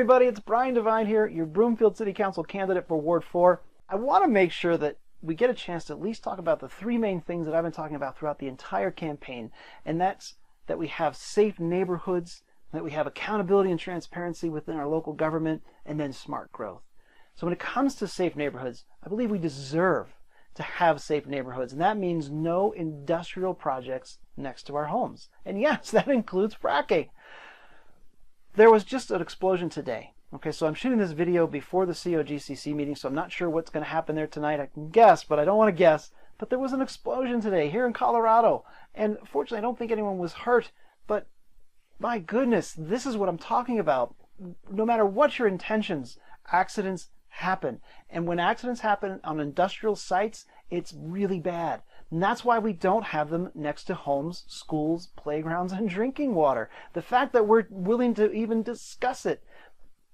everybody, it's Devine here, your Broomfield City Council candidate for Ward 4. I want to make sure that we get a chance to at least talk about the three main things that I've been talking about throughout the entire campaign, and that's that we have safe neighborhoods, that we have accountability and transparency within our local government, and then smart growth. So when it comes to safe neighborhoods, I believe we deserve to have safe neighborhoods, and that means no industrial projects next to our homes. And yes, that includes fracking. There was just an explosion today. Okay, so I'm shooting this video before the COGCC meeting, so I'm not sure what's going to happen there tonight. I can guess, but I don't want to guess. But there was an explosion today here in Colorado, and fortunately I don't think anyone was hurt, but my goodness, this is what I'm talking about. No matter what your intentions, accidents happen. And when accidents happen on industrial sites, it's really bad. And that's why we don't have them next to homes, schools, playgrounds, and drinking water. The fact that we're willing to even discuss it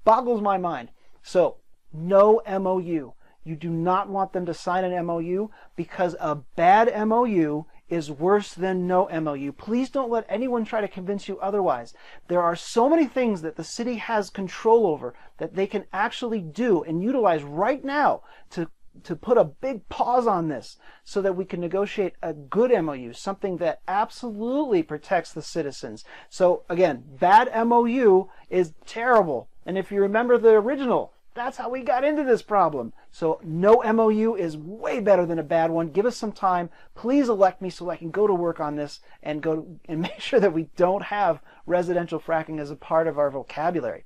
boggles my mind. So, no MOU. You do not want them to sign an MOU because a bad MOU is worse than no MOU. Please don't let anyone try to convince you otherwise. There are so many things that the city has control over that they can actually do and utilize right now to put a big pause on this so that we can negotiate a good MOU, something that absolutely protects the citizens. So again, bad MOU is terrible. And if you remember the original, that's how we got into this problem. So no MOU is way better than a bad one. Give us some time. Please elect me so I can go to work on this and make sure that we don't have residential fracking as a part of our vocabulary.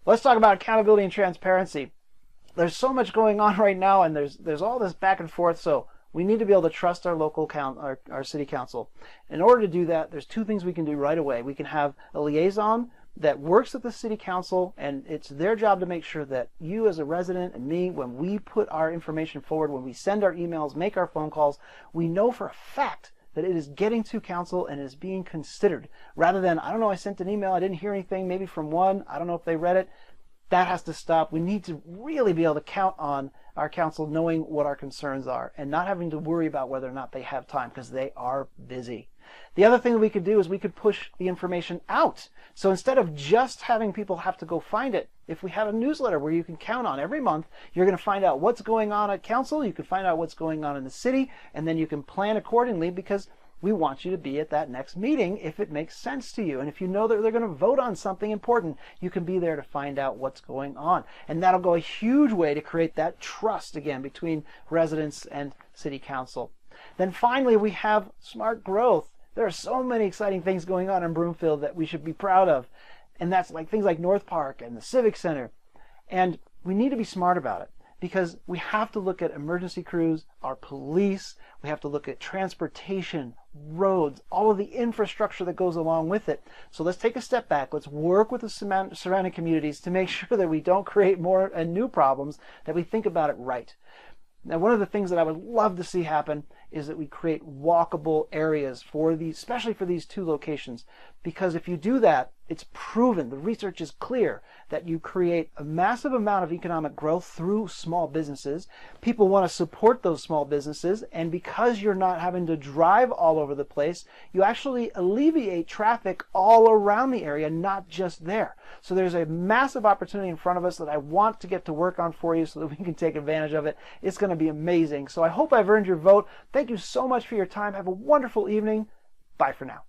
Let's talk about accountability and transparency. There's so much going on right now, and there's all this back and forth, so we need to be able to trust our local our city council. In order to do that, there's two things we can do right away. We can have a liaison that works at the city council, and it's their job to make sure that you as a resident and me, when we put our information forward, when we send our emails, make our phone calls, we know for a fact that it is getting to council and is being considered, rather than, I don't know, I sent an email, I didn't hear anything, maybe from one, I don't know if they read it. That has to stop. We need to really be able to count on our council knowing what our concerns are and not having to worry about whether or not they have time, because they are busy. The other thing that we could do is we could push the information out. So instead of just having people have to go find it, if we have a newsletter where you can count on every month, you're going to find out what's going on at council, you can find out what's going on in the city, and then you can plan accordingly, because we want you to be at that next meeting if it makes sense to you. And if you know that they're going to vote on something important, you can be there to find out what's going on. And that'll go a huge way to create that trust again between residents and city council. Then finally, we have smart growth. There are so many exciting things going on in Broomfield that we should be proud of. And that's like things like North Park and the Civic Center. And we need to be smart about it, because we have to look at emergency crews, our police, we have to look at transportation, roads, all of the infrastructure that goes along with it. So let's take a step back. Let's work with the surrounding communities to make sure that we don't create more and new problems, that we think about it right. Now, one of the things that I would love to see happen is that we create walkable areas for these, especially for these two locations, because if you do that, it's proven, the research is clear, that you create a massive amount of economic growth through small businesses. People want to support those small businesses, and because you're not having to drive all over the place, you actually alleviate traffic all around the area, not just there. So there's a massive opportunity in front of us that I want to get to work on for you so that we can take advantage of it. It's going to be amazing. So I hope I've earned your vote. Thank you so much for your time. Have a wonderful evening. Bye for now.